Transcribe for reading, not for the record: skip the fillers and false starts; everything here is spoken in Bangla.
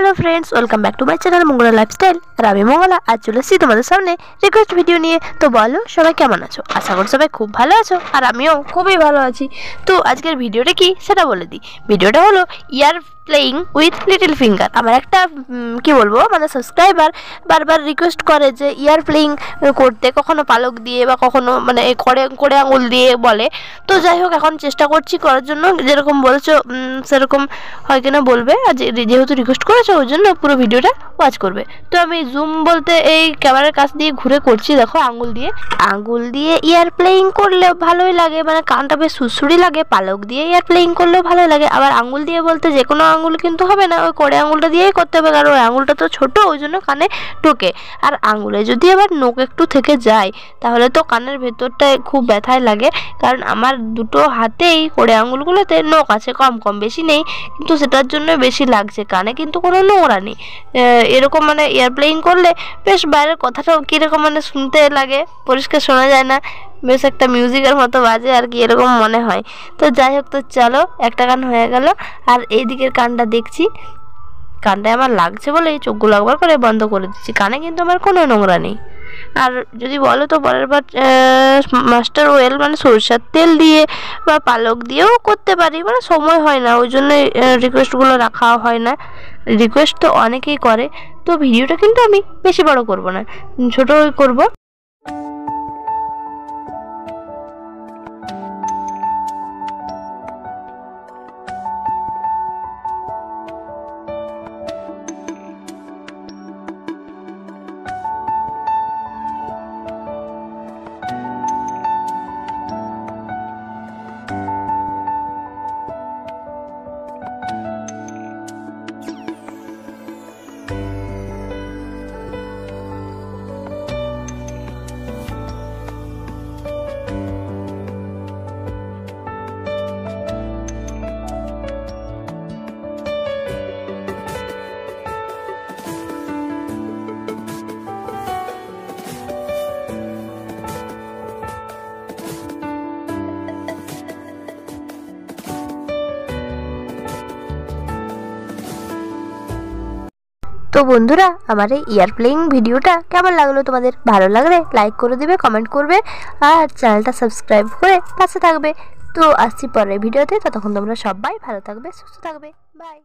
Hello friends, welcome back to my channel Mangala Lifestyle. और আমি মঙ্গলা আজ চলে এসেছি তোমাদের সামনে রিকোয়েস্ট ভিডিও নিয়ে। তো বলো সবাই কেমন আছো? আশা করি সবাই খুব ভালো আছো আর আমিও খুবই ভালো আছি। তো আজকের ভিডিওটা কি সেটা বলে দিই। ভিডিওটা হলো ইয়ার প্লেইং উইথ লিটল ফিঙ্গার। আমার একটা কি বলবো মানে সাবস্ক্রাইবার বারবার রিকোয়েস্ট করে যে ইয়ার প্লেইং করতে, কখনো পালক দিয়ে বা কখনো মানে করে আঙুল দিয়ে বলে। তো যাই হোক, এখন চেষ্টা করছি করার জন্য। যেরকম বলছো সেরকম হয় কিনা বলবে। আর যেহেতু রিকোয়েস্ট করেছো ওই জন্য পুরো ভিডিওটা ওয়াচ করবে। তো আমি জুম বলতে এই ক্যামেরার কাছ দিয়ে ঘুরে করছি, দেখো আঙুল দিয়ে ইয়ার প্লেইং করলেও ভালোই লাগে, মানে কানটা বেশ সুরসুরি লাগে। পালক দিয়ে ইয়ার প্লেইং করলেও ভালোই লাগে। আবার আঙুল দিয়ে বলতে যে কোনো আঙুল কিন্তু হবে না, ওই করে আঙুলটা দিয়েই করতে হবে, কারণ ওই আঙুলটা তো ছোটো, ওই জন্য কানে ঢোকে। আর আঙুলে যদি আবার নখ একটু থেকে যায় তাহলে তো কানের ভেতরটায় খুব ব্যথায় লাগে। কারণ আমার দুটো হাতেই করে আঙুলগুলোতে নখ আছে, কম কম, বেশি নেই, কিন্তু সেটার জন্য বেশি লাগছে। কানে কিন্তু কোনো নোংরা নেই। এরকম মানে ইয়ার প্লেইং করলে বেশ বাইরের কথাটাও কীরকম মানে শুনতে লাগে, পরিষ্কার শোনা যায় না, বেশ একটা মিউজিকের মতো বাজে আর কি, এরকম মনে হয়। তো যাই হোক, তো চলো, একটা কান হয়ে গেল। আর এই দিকের কানটা দেখছি, কানটায় আমার লাগছে বলে এই চোখগুলো একবার করে বন্ধ করে দিচ্ছি। কানে কিন্তু আমার কোনো নোংরা নেই। আর যদি বলো তো পরের বার মাস্টার অয়েল মানে সরষের তেল দিয়ে বা পালক দিয়েও করতে পারি, মানে সময় হয় না, ওই জন্য রিকোয়েস্টগুলো রাখা হয় না। রিকোয়েস্ট তো অনেকেই করে। তো ভিডিওটা কিন্তু আমি বেশি বড় করব না, ছোটোই করব। তো বন্ধুরা, আমার এই ইয়ার প্লেইং ভিডিওটা কেমন লাগলো তোমাদের? ভালো লাগলে লাইক করে দিবে, কমেন্ট করবে আর চ্যানেলটা সাবস্ক্রাইব করে পাশে থাকবে। তো আসছি পরের ভিডিওতে। ততক্ষণ তোমরা সবাই ভালো থাকবে, সুস্থ থাকবে। বাই।